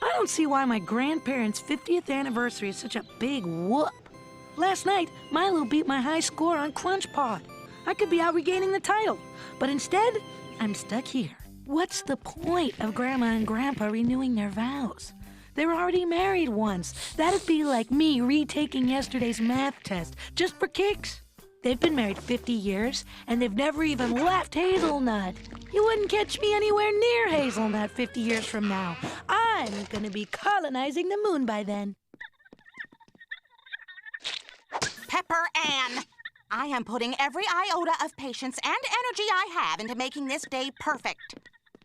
I don't see why my grandparents' 50th anniversary is such a big whoop. Last night, Milo beat my high score on Crunch Pod. I could be out regaining the title, but instead, I'm stuck here. What's the point of Grandma and Grandpa renewing their vows? They were already married once. That'd be like me retaking yesterday's math test just for kicks. They've been married 50 years, and they've never even left Hazelnut. You wouldn't catch me anywhere near Hazelnut 50 years from now. I'm gonna be colonizing the moon by then. Pepper Ann, I am putting every iota of patience and energy I have into making this day perfect.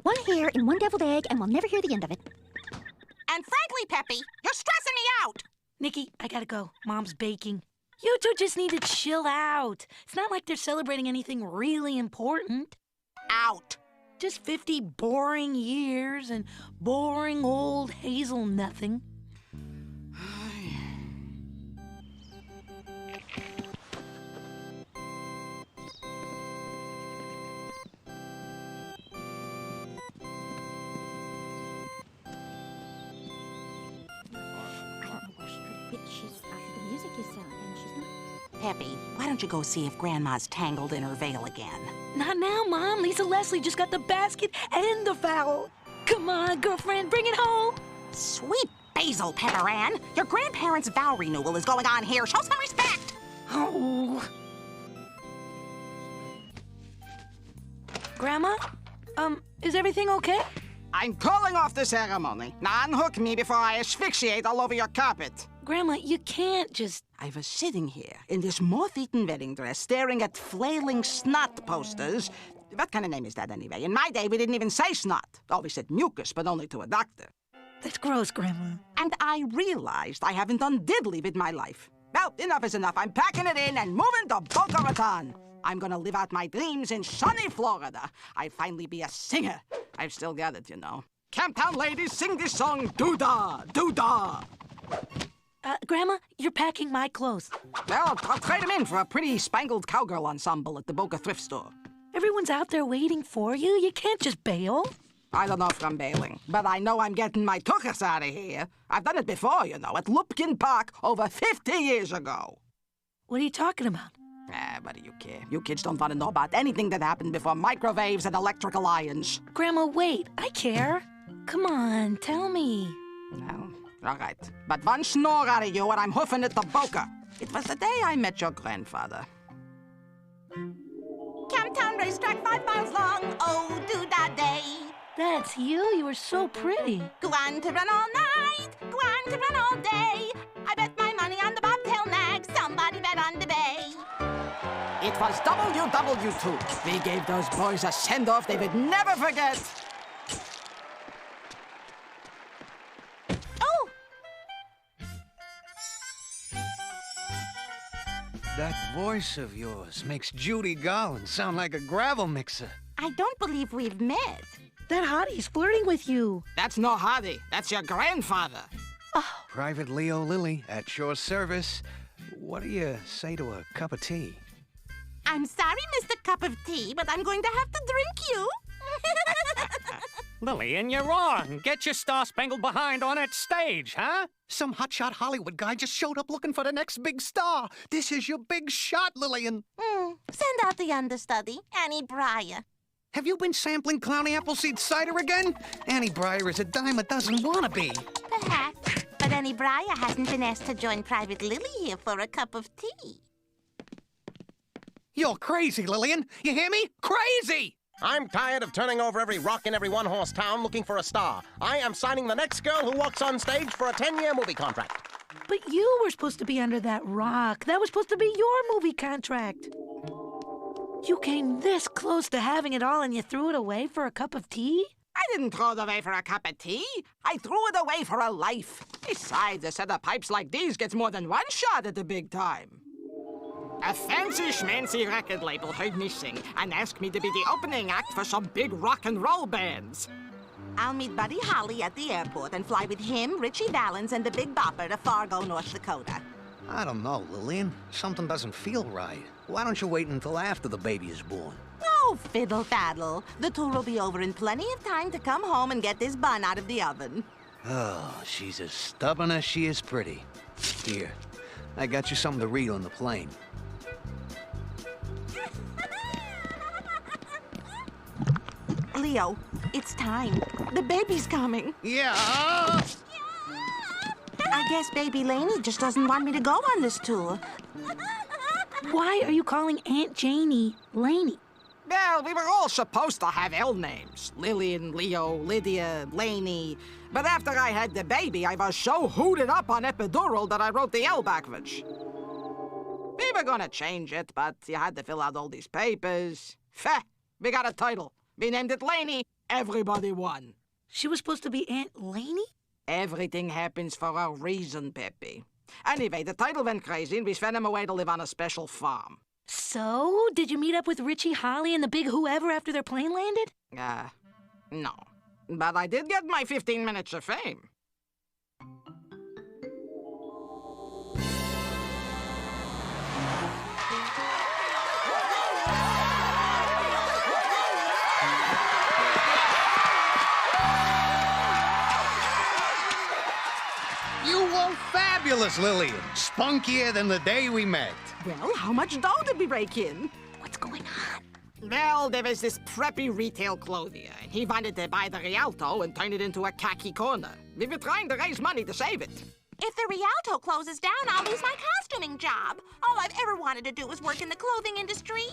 One hair in one deviled egg, and we'll never hear the end of it. And frankly, Peppy, you're stressing me out. Nikki, I gotta go. Mom's baking. You two just need to chill out. It's not like they're celebrating anything really important. Out. Just 50 boring years and boring old Hazel nothing. Peppy, why don't you go see if Grandma's tangled in her veil again? Not now, Mom. Lisa Leslie just got the basket and the fowl. Come on, girlfriend, bring it home. Sweet basil, Pepper Ann. Your grandparents' vow renewal is going on here. Show some respect. Oh. Grandma? Is everything okay? I'm calling off the ceremony. Now unhook me before I asphyxiate all over your carpet. Grandma, you can't just... I was sitting here in this moth-eaten wedding dress staring at flailing snot posters. What kind of name is that anyway? In my day, we didn't even say snot. Oh, we said mucus, but only to a doctor. That's gross, Grandma. And I realized I haven't done diddly with my life. Well, enough is enough. I'm packing it in and moving to Boca Raton. I'm gonna live out my dreams in sunny Florida. I'd finally be a singer. I've still got it, you know. Camptown ladies, sing this song, doo-dah, doo-dah. Grandma, you're packing my clothes. Well, I'll trade them in for a pretty spangled cowgirl ensemble at the Boca thrift store. Everyone's out there waiting for you. You can't just bail. I don't know if I'm bailing, but I know I'm getting my tuchus out of here. I've done it before, you know, at Lupkin Park over 50 years ago. What are you talking about? What do you care? You kids don't want to know about anything that happened before microwaves and electrical irons. Grandma, wait. I care. Come on, tell me. Well, all right. But one snore out of you and I'm hoofing it to Boca. It was the day I met your grandfather. Camptown racetrack 5 miles long. Oh, do that day. That's you? You were so pretty. Go on to run all night. Go on to run all day. I bet my money on the bobtail nag. Somebody bet on the bay. It was WW2. We gave those boys a send-off they would never forget. Oh! That voice of yours makes Judy Garland sound like a gravel mixer. I don't believe we've met. That hottie's flirting with you. That's no hottie. That's your grandfather. Oh. Private Leo Lilly, at your service. What do you say to a cup of tea? I'm sorry, Mr. Cup of Tea, but I'm going to have to drink you. Lillian, you're wrong. Get your star-spangled behind on that stage, huh? Some hotshot Hollywood guy just showed up looking for the next big star. This is your big shot, Lillian. Send out the understudy, Annie Breyer. Have you been sampling Clowny Appleseed cider again? Annie Breyer is a dime a dozen wannabe. Perhaps, but Annie Breyer hasn't been asked to join Private Lily here for a cup of tea. You're crazy, Lillian. You hear me? Crazy! I'm tired of turning over every rock in every one-horse town looking for a star. I am signing the next girl who walks on stage for a 10-year movie contract. But you were supposed to be under that rock. That was supposed to be your movie contract. You came this close to having it all and you threw it away for a cup of tea? I didn't throw it away for a cup of tea. I threw it away for a life. Besides, a set of pipes like these gets more than one shot at the big time. A fancy schmancy record label heard me sing and asked me to be the opening act for some big rock and roll bands. I'll meet Buddy Holly at the airport and fly with him, Richie Valens, and the Big Bopper to Fargo, North Dakota. I don't know, Lillian. Something doesn't feel right. Why don't you wait until after the baby is born? Oh, fiddle faddle. The tour will be over in plenty of time to come home and get this bun out of the oven. Oh, she's as stubborn as she is pretty. Here, I got you something to read on the plane. Leo, it's time. The baby's coming. Yeah! I guess baby Laney just doesn't want me to go on this tour. Why are you calling Aunt Janie Laney? Well, we were all supposed to have L names. Lillian, Leo, Lydia, Laney. But after I had the baby, I was so hooted up on epidural that I wrote the L backwards. We were gonna change it, but you had to fill out all these papers. Feh, we got a title. We named it Laney. Everybody won. She was supposed to be Aunt Laney? Everything happens for a reason, Peppy. Anyway, the title went crazy and we sent him away to live on a special farm. So, did you meet up with Richie, Holly, and the big whoever after their plane landed? No. But I did get my 15 minutes of fame. You were fabulous, Lillian. Spunkier than the day we met. Well, how much dough did we rake in? What's going on? Well, there was this preppy retail clothier, and he wanted to buy the Rialto and turn it into a khaki corner. We were trying to raise money to save it. If the Rialto closes down, I'll lose my costuming job. All I've ever wanted to do was work in the clothing industry.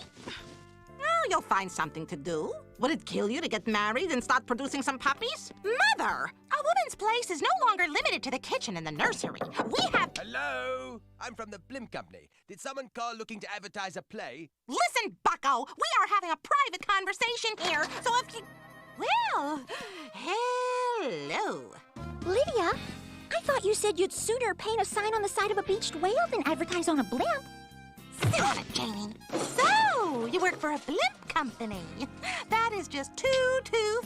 Well, you'll find something to do. Would it kill you to get married and start producing some puppies? Mother, a woman's place is no longer limited to the kitchen and the nursery. We have... Hello? I'm from the Blimp Company. Did someone call looking to advertise a play? Listen, bucko, we are having a private conversation here, so if you... Well, hello. Lydia, I thought you said you'd sooner paint a sign on the side of a beached whale than advertise on a blimp. Sit on it, Janie. So, you work for a blimp company. That is just too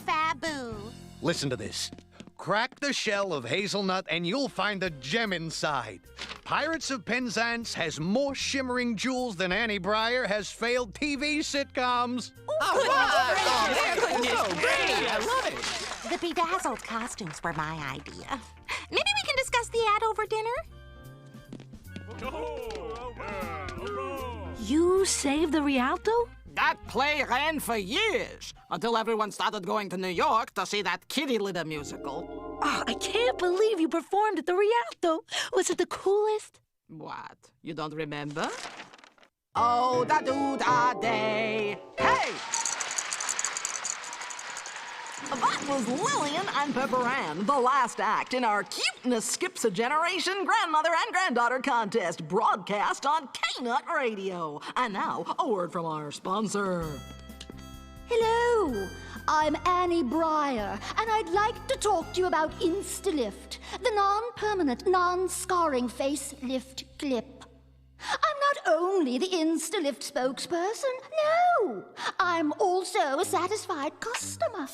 faboo. Listen to this. Crack the shell of hazelnut and you'll find a gem inside. Pirates of Penzance has more shimmering jewels than Annie Breyer has failed TV sitcoms. I love it. The bedazzled costumes were my idea. Maybe we can discuss the ad over dinner? You saved the Rialto? That play ran for years, until everyone started going to New York to see that kitty litter musical. Oh, I can't believe you performed at the Rialto. Was it the coolest? What? You don't remember? Oh, da do da day. Hey! That was Lillian and Pepper Ann, the last act in our Cuteness Skips a Generation grandmother and granddaughter contest broadcast on K-Nut Radio. And now, a word from our sponsor. Hello, I'm Annie Breyer, and I'd like to talk to you about Instalift, the non-permanent, non-scarring facelift clip. I'm not only the Instalift spokesperson, no, I'm also a satisfied customer.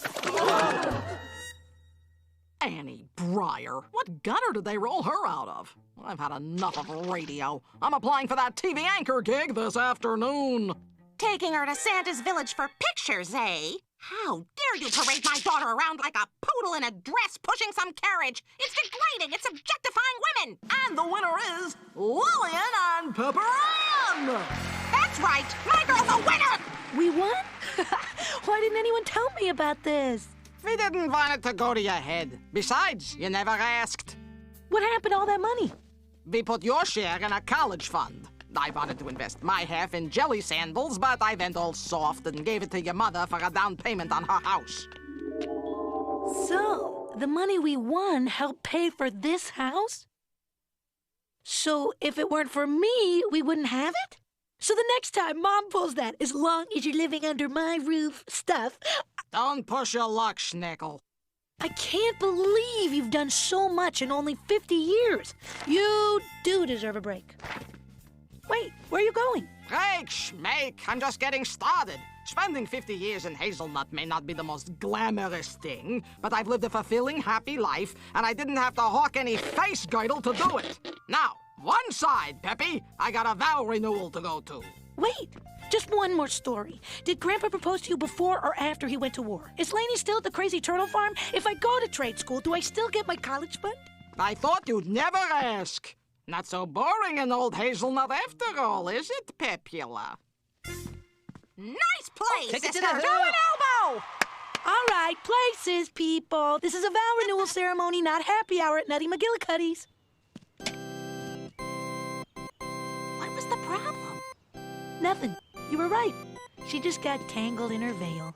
Annie Breyer. What gutter did they roll her out of? I've had enough of radio. I'm applying for that TV anchor gig this afternoon. Taking her to Santa's village for pictures, eh? How dare you parade my daughter around like a poodle in a dress pushing some carriage? It's degrading. It's objectifying women. And the winner is Lillian and Pepper Ann. That's right. My girl's a winner. We won? Why didn't anyone tell me about this? We didn't want it to go to your head. Besides, you never asked. What happened to all that money? We put your share in a college fund. I wanted to invest my half in jelly sandals, but I went all soft and gave it to your mother for a down payment on her house. So, the money we won helped pay for this house? So, if it weren't for me, we wouldn't have it? So the next time Mom pulls that, as long as you're living under my roof stuff... Don't push your luck, Schnickel. I can't believe you've done so much in only 50 years. You do deserve a break. Wait, where are you going? Break, schmake. I'm just getting started. Spending 50 years in Hazelnut may not be the most glamorous thing, but I've lived a fulfilling, happy life, and I didn't have to hawk any face girdle to do it. Now, one side, Peppy. I got a vow renewal to go to. Wait, Just one more story. Did Grandpa propose to you before or after he went to war? Is Laney still at the Crazy Turtle Farm? If I go to trade school, do I still get my college fund? I thought you'd never ask. Not so boring an old hazelnut after all, is it, Pepula? Nice place, Take it to sister. the Throw an elbow! All right, places, people. This is a vow renewal ceremony, not happy hour at Nutty McGillicuddy's. What was the problem? Nothing. You were right. She just got tangled in her veil.